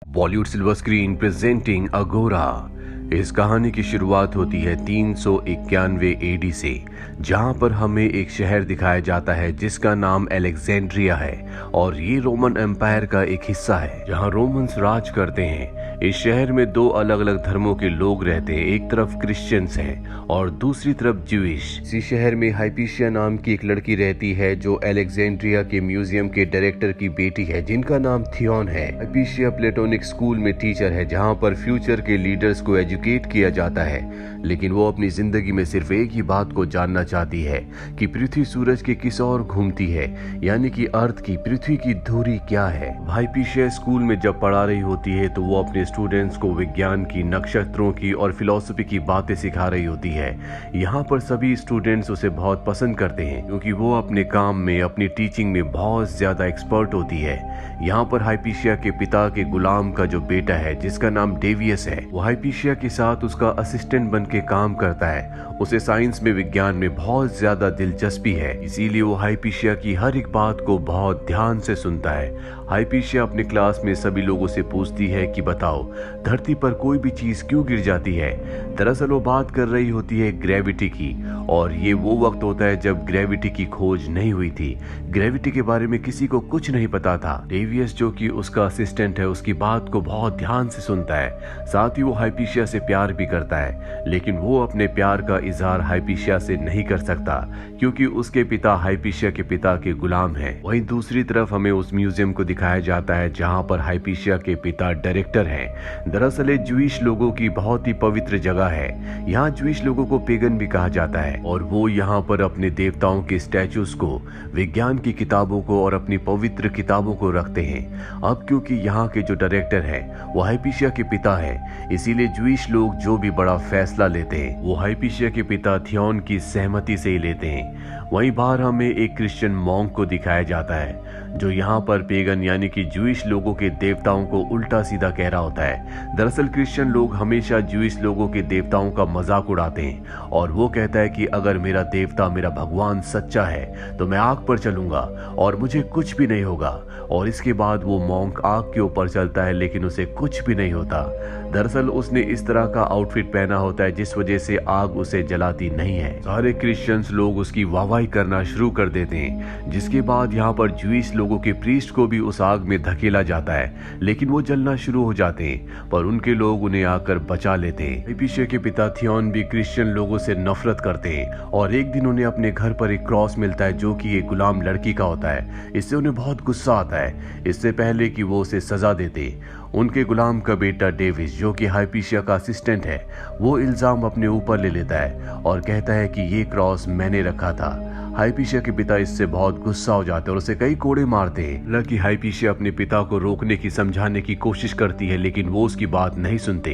Bollywood silver screen presenting अगोरा। इस कहानी की शुरुआत होती है 391 एडी से, जहां पर हमें एक शहर दिखाया जाता है जिसका नाम अलेक्जेंड्रिया है और ये रोमन एम्पायर का एक हिस्सा है जहां रोमन्स राज करते हैं। इस शहर में दो अलग अलग धर्मों के लोग रहते हैं, एक तरफ क्रिश्चियंस हैं और दूसरी तरफ ज्यूइश। इसी शहर में हाइपीशिया नाम की एक लड़की रहती है जो अलेक्जेंड्रिया के म्यूजियम के डायरेक्टर की बेटी है जिनका नाम थियोन है। हाइपीशिया प्लेटोनिक स्कूल में टीचर है जहां पर फ्यूचर के लीडर्स को एजुकेट किया जाता है, लेकिन वो अपनी जिंदगी में सिर्फ एक ही बात को जानना चाहती है कि पृथ्वी सूरज के किस ओर घूमती है, यानी कि अर्थ की पृथ्वी की दूरी क्या है। हाइपीशिया स्कूल में जब पढ़ा रही होती है तो वो अपने स्टूडेंट्स को विज्ञान की, नक्षत्रों की और फिलॉसफी की बातें सिखा रही होती है। यहाँ पर सभी स्टूडेंट्स उसे बहुत पसंद करते हैं क्योंकि वो अपने काम में, अपनी टीचिंग में बहुत ज्यादा एक्सपर्ट होती है। यहाँ पर हाइपीशिया के पिता के गुलाम का जो बेटा है जिसका नाम डेवियस है, वो हाइपीशिया के साथ उसका असिस्टेंट बन के काम करता है। उसे साइंस में, विज्ञान में बहुत ज्यादा दिलचस्पी है, इसीलिए वो हाइपीशिया की हर एक बात को बहुत ध्यान से सुनता है। हाइपीशिया अपने क्लास में सभी लोगों से पूछती है कि बताओ, धरती पर कोई भी चीज क्यों गिर जाती है। दरअसल वो बात कर रही होती है ग्रेविटी की, और ये वो वक्त होता है जब ग्रेविटी की खोज नहीं हुई थी। ग्रेविटी के बारे में किसी को कुछ नहीं पता था। डेवियस जो कि उसका असिस्टेंट है उसकी बात को बहुत ध्यान से सुनता है, साथ ही वो हाइपीशिया से प्यार भी करता है, लेकिन वो अपने प्यार का इजहार हाइपीशिया से नहीं कर सकता क्योंकि उसके पिता हाइपीशिया के पिता के गुलाम हैं। वहीं दूसरी तरफ हमें उस म्यूजियम को दिखाया जाता है जहां पर हाइपीशिया के पिता डायरेक्टर हैं। दरअसल ये ज्यूइश लोगों की बहुत ही पवित्र जगह है। यहाँ ज्यूइश लोगों को पेगन भी कहा जाता है और वो यहाँ पर अपने देवताओं के स्टैचूज को, विज्ञान की किताबों को और अपनी पवित्र किताबों को रखते हैं। अब क्योंकि यहाँ के जो डायरेक्टर हैं वो हाइपीशिया के पिता हैं, इसीलिए ज्यूइश लोग जो भी बड़ा फैसला लेते हैं वो हाइपीशिया के पिता थियोन की सहमति से ही लेते हैं। वहीं बाहर हमें एक क्रिश्चियन मॉन्क को दिखाया जाता है जो यहाँ पर पेगन यानी कि ज्यूइश लोगों के देवताओं को उल्टा सीधा कह रहा होता है। दरअसल क्रिश्चियन लोग हमेशा ज्यूइश लोगों के देवताओं का मजाक उड़ाते हैं और वो कहता है कि अगर मेरा देवता, मेरा भगवान सच्चा है तो मैं आग पर चलूंगा और मुझे कुछ भी नहीं होगा। और इसके बाद वो मॉन्क आग के ऊपर चलता है लेकिन उसे कुछ भी नहीं होता। दरअसल उसने इस तरह का आउटफिट पहना होता है जिस वजह से आग उसे जलाती नहीं है। सारे क्रिश्चियंस लोग उसकी वाहवाही करना शुरू कर देते हैं, जिसके बाद यहाँ पर ज्यूइश लोगों के प्रीस्ट को भी उस आग में धकेला जाता है, लेकिन वो जलना शुरू हो जाते हैं, पर उनके लोग उन्हें आकर बचा लेते हैं। हाइपीशिया के पिता थियोन भी क्रिश्चियन लोगों से नफरत करते हैं और एक दिन उन्हें अपने घर पर एक क्रॉस मिलता है जो कि एक गुलाम लड़की का होता है। इससे उन्हें बहुत गुस्सा आता है। इससे पहले कि वो उसे सजा देते, उनके गुलाम का बेटा डेविस जो कि हाइपीशिया का असिस्टेंट है, वो इल्जाम अपने ऊपर ले लेता है और कहता है कि ये क्रॉस मैंने रखा था। हाइपीशिया के पिता इससे बहुत गुस्सा हो जाते हैं और उसे कई कोड़े मारते हैं। हालांकि हाइपीशिया अपने पिता को रोकने की, समझाने की कोशिश करती है, लेकिन वो उसकी बात नहीं सुनते।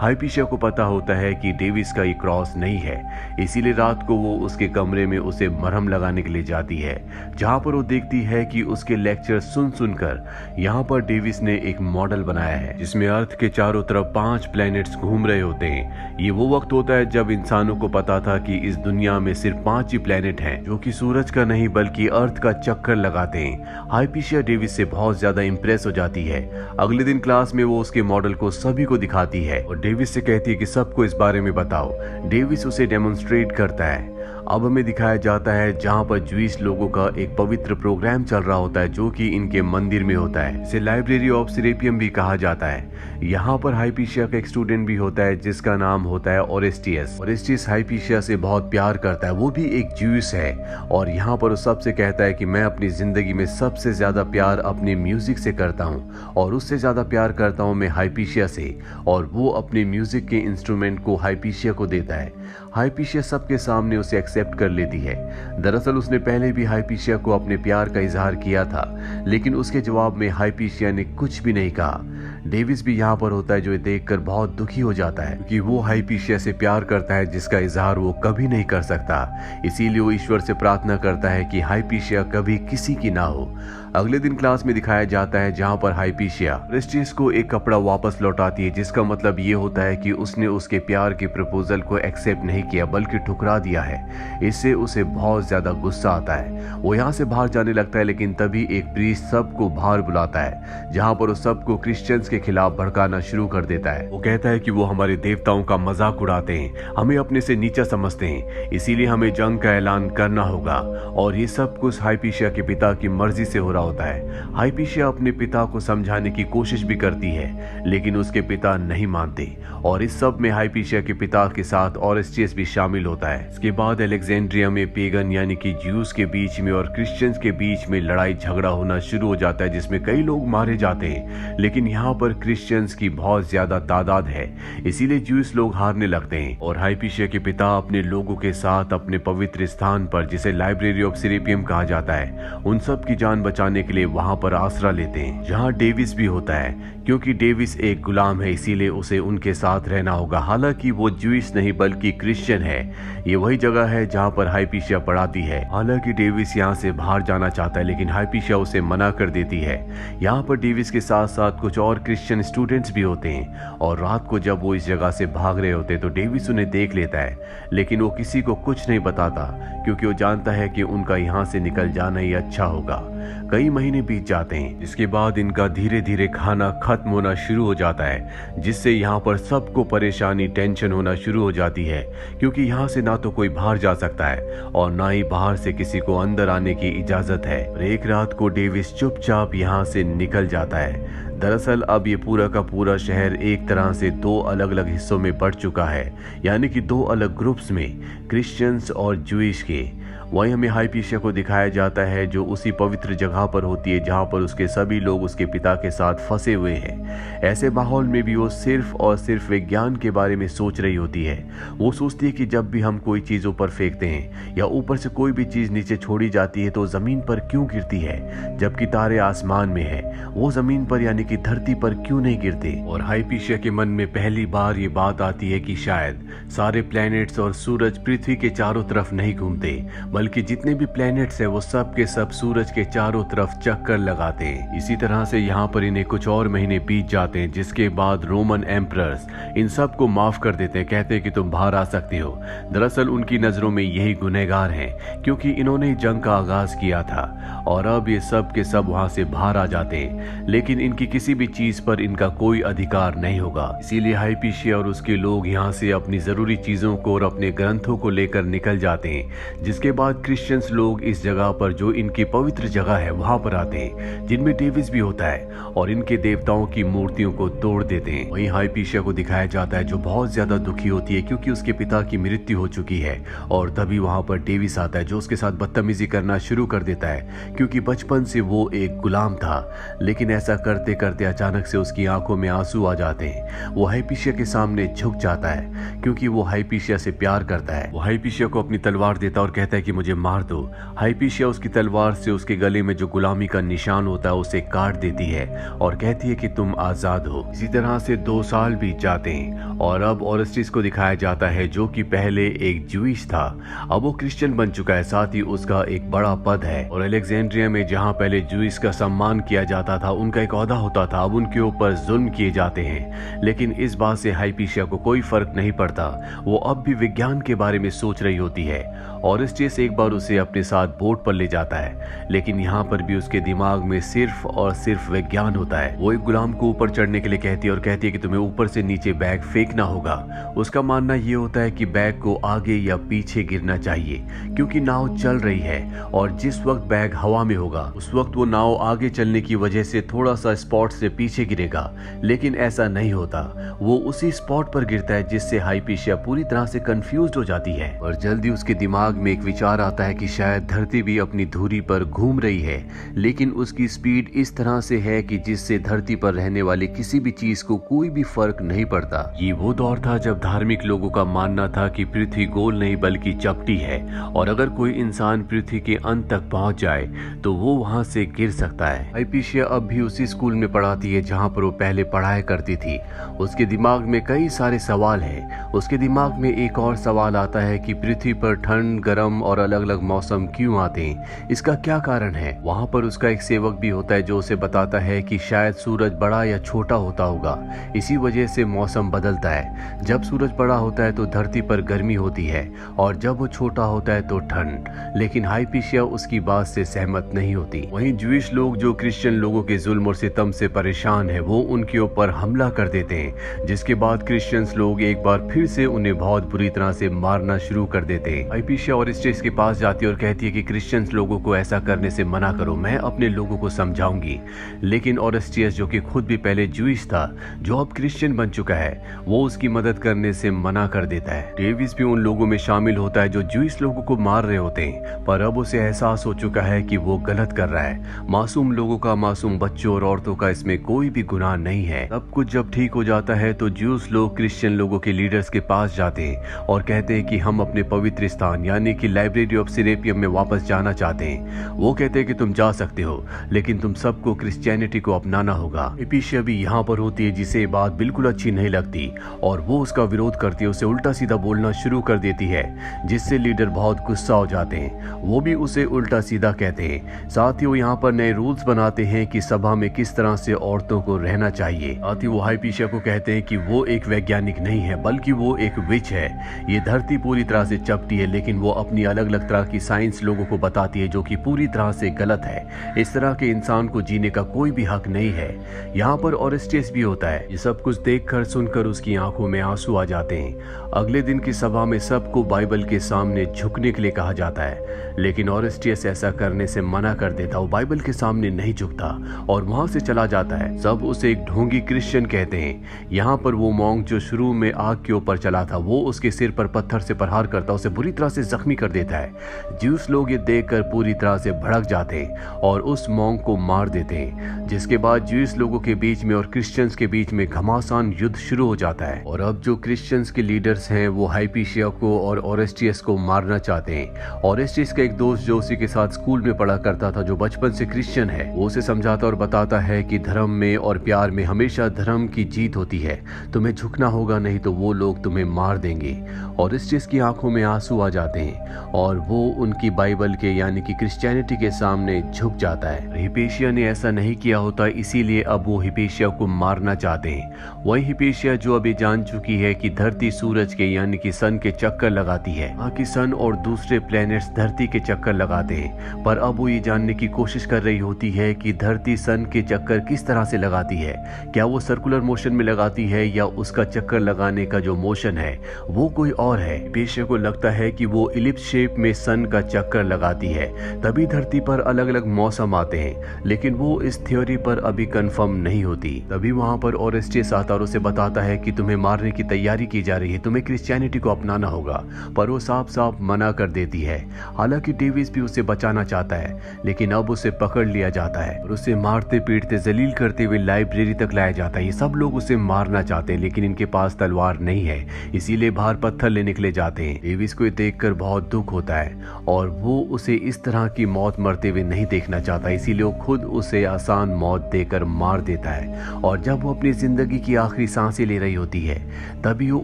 हाइपीशिया को पता होता है कि डेविस का ये क्रॉस नहीं है, इसीलिए रात को वो उसके कमरे में उसे मरहम लगाने के लिए जाती है, जहां पर वो देखती है कि उसके लेक्चर सुन सुनकर यहाँ पर डेविस ने एक मॉडल बनाया है जिसमें अर्थ के चारों तरफ 5 प्लैनेट्स घूम रहे होते हैं। ये वो वक्त होता है जब इंसानों को पता था कि इस दुनिया में सिर्फ 5 ही प्लैनेट हैं जो कि सूरज का नहीं बल्कि अर्थ का चक्कर लगाते हैं। हाइपीशिया डेविस से बहुत ज्यादा इंप्रेस हो जाती है। अगले दिन क्लास में वो उसके मॉडल को सभी को दिखाती है और डेविस से कहती है कि सबको इस बारे में बताओ। डेविस उसे डेमोन्स्ट्रेट करता है। अब हमें दिखाया जाता है जहां पर ज्यूइश लोगों का एक पवित्र प्रोग्राम चल रहा होता है जो कि इनके मंदिर में होता है। इसे लाइब्रेरी ऑफ सेरेपियम भी कहा जाता है। यहाँ पर हाइपीशिया का एक स्टूडेंट भी होता है जिसका नाम होता है ओरेस्टियस। ओरेस्टियस हाइपीशिया से बहुत प्यार करता है, वो भी एक ज्यूइश है और यहाँ पर वो सबसे कहता है कि मैं अपनी जिंदगी में सबसे ज्यादा प्यार अपने म्यूजिक से करता हूँ और उससे ज्यादा प्यार करता हूँ मैं हाइपीशिया से, और वो अपने म्यूजिक के इंस्ट्रूमेंट को हाइपीशिया को देता है। हाइपीशिया सबके सामने उसे एक्सेप्ट कर लेती है। दरअसल उसने पहले भी हाइपीशिया को अपने प्यार का इजहार किया था, लेकिन उसके जवाब में हाइपीशिया ने कुछ भी नहीं कहा। डेविस भी यहाँ पर होता है जो ये देखकर बहुत दुखी हो जाता है क्योंकि वो हाइपीशिया से प्यार करता है जिसका इजहार वो कभी नहीं कर सकता। इसीलिए वो ईश्वर से प्रार्थना करता है कि हाइपीशिया कभी किसी की ना हो। अगले दिन क्लास में दिखाया जाता है जहाँ पर हाइपीशिया ओरेस्टियस को एक कपड़ा वापस लौटाती है, जिसका मतलब ये होता है कि उसने उसके प्यार के प्रपोजल को एक्सेप्ट नहीं किया बल्कि ठुकरा दिया है। इससे उसे बहुत ज्यादा गुस्सा आता है। वो यहाँ से बाहर जाने लगता है, लेकिन तभी एक प्रीस्ट सबको बाहर बुलाता है, जहाँ पर वो सबको क्रिश्चियंस के खिलाफ भड़काना शुरू कर देता है। वो कहता है कि वो हमारे देवताओं का मजाक उड़ाते हैं, हमें अपने से नीचा समझते हैं, इसीलिए हमें जंग का ऐलान करना होगा। और ये सब कुछ हाइपीशिया के पिता की मर्जी से हो रहा होता है। हाइपीशिया अपने पिता को समझाने की कोशिश भी करती है, लेकिन उसके पिता नहीं मानते और इस सब में हाइपीशिया के पिता के साथ ओरेस्टियस भी शामिल होता है। इसके बाद अलेक्जेंड्रिया में पेगन यानी कि ज्यूज के बीच में और क्रिश्चियंस के बीच में लड़ाई झगड़ा होना शुरू हो जाता है, जिसमें कई लोग मारे जाते हैं। लेकिन यहाँ पर क्रिश्चियंस की बहुत ज्यादा तादाद है, इसीलिए ज्यूस लोग हारने लगते हैं और हाइपीशिया के पिता अपने लोगों के साथ अपने पवित्र स्थान पर, जिसे लाइब्रेरी ऑफ सेरेपियम कहा जाता है, उन सब की जान बचाने के लिए वहां पर आसरा लेते हैं, जहां डेविस भी होता है। क्योंकि डेविस एक गुलाम है, इसीलिए उसे उनके साथ रहना होगा। हालांकि वो ज्यूइश नहीं बल्कि क्रिश्चियन है। ये वही जगह है जहां पर हाइपीशिया पढ़ाती है। हालांकि डेविस यहाँ से बाहर जाना चाहता है, लेकिन हाइपीशिया उसे मना कर देती है। यहाँ पर डेविस के साथ साथ कुछ और क्रिश्चियन स्टूडेंट्स भी होते हैं और रात को जब वो इस जगह से भाग रहे होते तो डेविस उन्हें देख लेता है, लेकिन वो किसी को कुछ नहीं बताता क्योंकि वो जानता है कि उनका यहाँ से निकल जाना ही अच्छा होगा। कई महीने बीत जाते हैं, जिसके बाद इनका धीरे धीरे खाना खत्म होना शुरू हो जाता है, जिससे यहाँ पर सबको परेशानी टेंशन होना शुरू हो जाती है, क्योंकि यहाँ से ना तो कोई बाहर जा सकता है और ना ही बाहर से किसी को अंदर आने की इजाजत है। और एक रात को डेविस चुपचाप यहाँ से निकल जाता है। दरअसल अब ये पूरा का पूरा शहर एक तरह से दो अलग अलग हिस्सों में बढ़ चुका है, यानी कि दो अलग ग्रुप्स में, क्रिश्चियंस और ज्यूइश के। वहीं हमें हाइपीशिया को दिखाया जाता है जो उसी पवित्र जगह पर होती है जहां पर उसके सभी लोग उसके पिता के साथ फंसे हुए हैं। ऐसे माहौल में भी वो सिर्फ और सिर्फ विज्ञान के बारे में सोच रही होती है। वो सोचती है कि जब भी हम कोई चीज ऊपर फेंकते हैं या ऊपर से कोई भी चीज नीचे छोड़ी जाती है तो जमीन पर क्यों गिरती है, जबकि तारे आसमान में है, वो जमीन पर यानी कि धरती पर क्यों नहीं गिरते। और हाइपीशिया के मन में पहली बार ये बात आती है कि शायद सारे प्लैनेट्स और सूरज पृथ्वी के चारों तरफ नहीं घूमते, बल्कि जितने भी प्लैनेट्स हैं वो सब के सब सूरज के चारों तरफ चक्कर लगाते हैं। इसी तरह से यहाँ पर इन्हें कुछ और महीने बीत जाते हैं, जिसके बाद रोमन एम्परर्स इन सब को माफ कर देते हैं, कहते हैं कि तुम बाहर आ सकते हो। दरअसल उनकी नजरों में यही गुनहगार हैं, क्योंकि इन्होंने जंग का आगाज किया था और अब ये सब के सब वहां से बाहर आ जाते हैं, लेकिन इनकी किसी भी चीज पर इनका कोई अधिकार नहीं होगा। इसीलिए हाइपीशिया और उसके लोग यहाँ से अपनी जरूरी चीजों को और अपने ग्रंथों को लेकर निकल जाते हैं। जिसके बाद क्रिश्चियंस लोग इस जगह पर, जो इनकी पवित्र जगह है, वहां पर आते हैं, जिनमें डेविस भी होता है, और इनके देवताओं की मूर्तियों को तोड़ देते हैं। वहीं हाइपीशिया को दिखाया जाता है जो बहुत ज्यादा दुखी होती है क्योंकि उसके पिता की मृत्यु हो चुकी है। और तभी वहां पर डेविस आता है जो उसके साथ बदतमीजी करना शुरू कर देता है, क्योंकि बचपन से वो एक गुलाम था। लेकिन ऐसा करते करते अचानक से उसकी आंखों में आंसू आ जाते हैं। वो हाइपीशिया के सामने झुक जाता है क्योंकि वो हाइपीशिया से प्यार करता है। वो हाइपीशिया को अपनी तलवार देता और कहता है कि मुझे मार दो। हाइपीशिया उसकी तलवार से उसके गले में जो गुलामी का निशान होता है उसे काट देती है और कहती है कि तुम आजाद हो। इसी तरह से 2 साल बीत जाते हैं और अब ओरेस्टिस को दिखाया जाता है जो कि पहले एक ज्यूइश था, अब वो क्रिश्चियन बन चुका है, साथ ही उसका एक बड़ा पद है। और अलेक्जेंड्रिया में जहाँ पहले ज्यूइश का सम्मान किया जाता था, उनका एक ओहदा होता था, अब उनके ऊपर जुल्म किए जाते हैं। लेकिन इस बात से हाइपीशिया को कोई फर्क नहीं पड़ता, वो अब भी विज्ञान के बारे में सोच रही होती है। ओरेस्टिस एक बार उसे अपने साथ बोट पर ले जाता है, लेकिन यहाँ पर भी उसके दिमाग में सिर्फ और सिर्फ विज्ञान होता है। वो एक गुलाम को ऊपर चढ़ने के लिए कहती है और कहती है कि तुम्हें ऊपर से नीचे बैग फेंकना होगा। उसका मानना ये होता है कि बैग को आगे या पीछे गिरना चाहिए क्योंकि नाव चल रही है और जिस वक्त बैग हवा में होगा उस वक्त वो नाव आगे चलने की वजह से थोड़ा सा स्पॉट से पीछे गिरेगा। लेकिन ऐसा नहीं होता, वो उसी स्पॉट पर गिरता है, जिससे हाइपीशिया पूरी तरह से कंफ्यूज हो जाती है। और जल्दी उसके दिमाग में एक विचार आता है कि शायद धरती भी अपनी धुरी पर घूम रही है, लेकिन उसकी स्पीड इस तरह से है कि जिससे धरती पर रहने वाली किसी भी चीज को कोई भी फर्क नहीं पड़ता। ये वो दौर था जब धार्मिक लोगों का मानना था कि पृथ्वी गोल नहीं बल्कि चपटी है और अगर कोई इंसान पृथ्वी के अंत तक पहुंच जाए तो वो वहां से गिर सकता है। हाइपीशिया अब भी उसी स्कूल में पढ़ाती है जहां पर वो पहले पढ़ाया करती थी। उसके दिमाग में कई सारे सवाल हैं। उसके दिमाग में एक और सवाल आता है कि पृथ्वी पर ठंड ठंड, गर्म और अलग अलग मौसम क्यों आते हैं, इसका क्या कारण है। वहाँ पर उसका एक सेवक भी होता है जो उसे बताता है कि शायद सूरज बड़ा या छोटा होता होगा, इसी वजह से मौसम बदलता है। जब सूरज बड़ा होता है तो धरती पर गर्मी होती है और जब वो छोटा होता है तो ठंड। लेकिन हाइपीशिया उसकी बात से सहमत नहीं होती। वहीं ज्यूइश लोग जो क्रिश्चियन लोगों के जुल्म और सितम से परेशान है, वो उनके ऊपर हमला कर देते हैं, जिसके बाद क्रिश्चियंस लोग एक बार फिर से उन्हें बहुत बुरी तरह से मारना शुरू कर देते हैं। हाइपीशिया ओरेस्टियस के पास जाती है और कहती है कि क्रिश्चियंस लोगों को ऐसा करने से मना करो, मैं अपने लोगों को समझाऊंगी। लेकिन ओरेस्टियस, जो कि खुद भी पहले ज्यूइश था, जो अब क्रिश्चियन बन चुका है, वो उसकी मदद करने से मना कर देता है। डेविस भी उन लोगों में शामिल होता है जो ज्यूइश लोगों को मार रहे होते हैं, पर अब उसे एहसास हो चुका है कि वो गलत कर रहा है। मासूम लोगों का, मासूम बच्चों और औरतों का इसमें कोई भी गुनाह नहीं है। सब कुछ जब ठीक हो जाता है तो ज्यूस लोग क्रिश्चियन लोगों के लीडर्स के पास जाते हैं और कहते हैं कि हम अपने पवित्र स्थान यानी कि लाइब्रेरी ऑफ सिरेपियम में वापस जाना चाहते हैं। वो कहते हैं कि तुम जा सकते हो, लेकिन तुम सबको क्रिश्चियनिटी को अपनाना होगा। हाइपीशिया भी यहाँ पर होती है, जिसे ये बात बिल्कुल अच्छी नहीं लगती और वो उसका विरोध करती है, उसे उल्टा सीधा बोलना शुरू कर देती है, जिससे लीडर बहुत गुस्सा हो जाते हैं। वो भी उसे उल्टा सीधा कहते हैं। साथ ही वो यहाँ पर नए रूल्स बनाते हैं कि सभा में किस तरह से औरतों को रहना चाहिए। साथ ही वो हाइपीशिया को कहते हैं कि वो एक वैज्ञानिक नहीं है, बल्कि वो एक विच है। ये धरती पूरी तरह से चपटी है, लेकिन वो अपनी अलग अलग तरह की साइंस लोगों को बताती है, जो कि पूरी तरह से गलत है। इस तरह के इंसान को जीने का कोई भी हक नहीं है। यहाँ पर ओरेस्टियस भी होता है। ये सब कुछ देखकर सुनकर उसकी आंखों में आंसू आ जाते हैं। अगले दिन की सभा में सबको बाइबल के सामने झुकने के लिए कहा जाता है, लेकिन ओरेस्टियस ऐसा करने से मना कर देता। वो बाइबल के सामने नहीं झुकता और वहां से चला जाता है। सब उसे एक ढोंगी क्रिश्चियन कहते हैं। यहाँ पर वो मॉन्क जो शुरू में आग के ऊपर चला था, वो उसके सिर पर पत्थर से प्रहार करता, उसे बुरी तरह से जख्मी कर देता है। ज्यूस लोग ये देखकर पूरी तरह से भड़क जाते हैं और उस मॉन्क को मार देते हैं, जिसके बाद ज्यूस लोगों के बीच में और क्रिश्चियंस के बीच में घमासान युद्ध शुरू हो जाता है। और अब जो क्रिश्चियंस के लीडर्स हैं वो हाइपीशिया को और ओरेस्टियस को मारना चाहते हैं। ओरेस्टियस का एक दोस्त जो उसी के साथ स्कूल में पढ़ा करता था, जो बचपन से क्रिश्चियन है, वो उसे समझाता और बताता है कि धर्म में और प्यार में हमेशा धर्म की जीत होती है, तुम्हें झुकना होगा, नहीं तो वो लोग तुम्हें मार देंगे। ओरेस्टियस की आंखों में आंसू आ जाते हैं और वो उनकी बाइबल के यानी कि क्रिश्चियनिटी के सामने झुक जाता है। हिपेशिया ने ऐसा नहीं किया होता, इसीलिए अब वो हिपेशिया को मारना चाहते हैं। वही हिपेशिया जो अभी जान चुकी है कि धरती सूरज के यानी कि सन के चक्कर लगाती है, बाकी सन और दूसरे प्लैनेट्स धरती के चक्कर लगाते हैं, पर अब वो ये जानने की कोशिश कर रही होती है कि धरती सन के चक्कर किस तरह से लगाती है। क्या वो सर्कुलर मोशन में लगाती है या उसका चक्कर लगाने का जो मोशन है वो कोई और है। हिपेशिया को लगता है कि वो इलिप्स शेप में सन का चक्कर लगाती है, तभी धरती पर अलग अलग मौसम आते हैं, लेकिन वो इस थ्योरी पर अभी कंफर्म नहीं होती। तभी वहां पर ओरेस्टियस आता और उसे बताता है कि तुम्हें मारने की तैयारी की जा रही है, तुम्हें क्रिश्चियनिटी को अपनाना होगा, पर वो साफ साफ मना कर देती है। हालांकि डेविस भी उसे बचाना चाहता है, लेकिन अब उसे पकड़ लिया जाता है और उसे मारते पीटते जलील करते हुए लाइब्रेरी तक लाया जाता है। ये सब लोग उसे मारना चाहते हैं, लेकिन इनके पास तलवार नहीं है, इसीलिए बाहर पत्थर लेने के लिए जाते हैं। डेविस को देखकर बहुत दुख होता है और वो उसे इस तरह की मौत मरते हुए नहीं देखना चाहता, इसीलिए वो खुद उसे आसान मौत देकर मार देता है। और जब वो अपनी जिंदगी की आखिरी सांसें ले रही होती है, तभी वो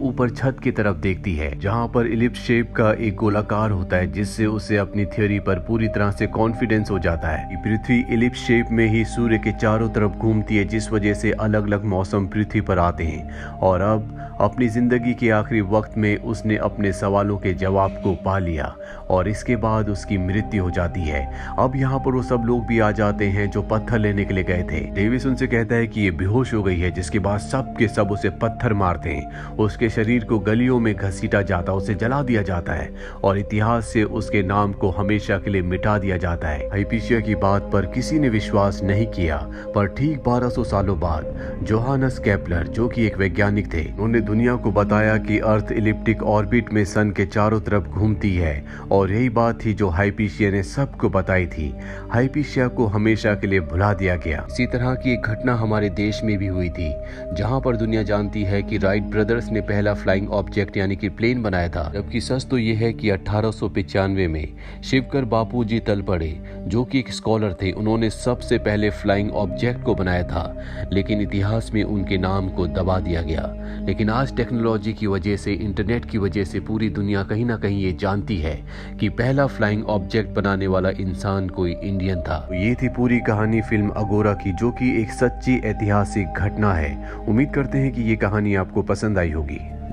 ऊपर छत की तरफ देखती है, जहां पर इलिप्स शेप का एक गोलाकार होता है, जिससे उसे अपनी थ्योरी पर पूरी तरह से कॉन्फिडेंस हो जाता है कि पृथ्वी इलिप्स शेप में ही सूर्य के चारों तरफ घूमती है, जिस वजह से अलग अलग मौसम पृथ्वी पर आते हैं। और अब अपनी जिंदगी के आखिरी वक्त में उसने अपने सवालों के जवाब को पा लिया और इसके बाद उसकी मृत्यु हो जाती है। अब यहाँ पर वो सब लोग भी आ जाते हैं जो पत्थर लेने के लिए गए थे। डेविस उनसे कहता है कि ये बेहोश हो गई है, जिसके बाद सब के सब उसे पत्थर मारते हैं। उसके शरीर को गलियों में घसीटा जाता, उसे जला दिया जाता है और इतिहास से उसके नाम को हमेशा के लिए मिटा दिया जाता है। हाइपीशिया की बात पर किसी ने विश्वास नहीं किया, पर ठीक 1200 सालों बाद जोहानस केपलर, जो कि एक वैज्ञानिक थे, उन्होंने दुनिया को बताया कि अर्थ इलिप्टिक ऑर्बिट में सन के चारों तरफ घूमती है और यही बात थी जो हाइपीशिया ने सबको बताई थी। हाइपीशिया को हमेशा के लिए भुला दिया गया। इसी तरह की एक घटना हमारे देश में भी हुई थी, जहां पर दुनिया जानती है कि राइट ब्रदर्स ने पहला फ्लाइंग ऑब्जेक्ट यानी कि प्लेन बनाया था, जबकि सच तो यह है कि 1895 में शिवकर बापूजी तलपड़े, जो कि एक स्कॉलर थे, उन्होंने सबसे पहले फ्लाइंग ऑब्जेक्ट को बनाया था, लेकिन इतिहास में उनके नाम को दबा दिया गया। लेकिन आज टेक्नोलॉजी की वजह से, इंटरनेट की वजह से पूरी दुनिया कहीं ना कहीं ये जानती है कि पहला फ्लाइंग ऑब्जेक्ट बनाने वाला इंसान कोई इंडियन था। ये थी पूरी कहानी फिल्म अगोरा की, जो कि एक सच्ची ऐतिहासिक घटना है। उम्मीद करते हैं कि ये कहानी आपको पसंद आई होगी।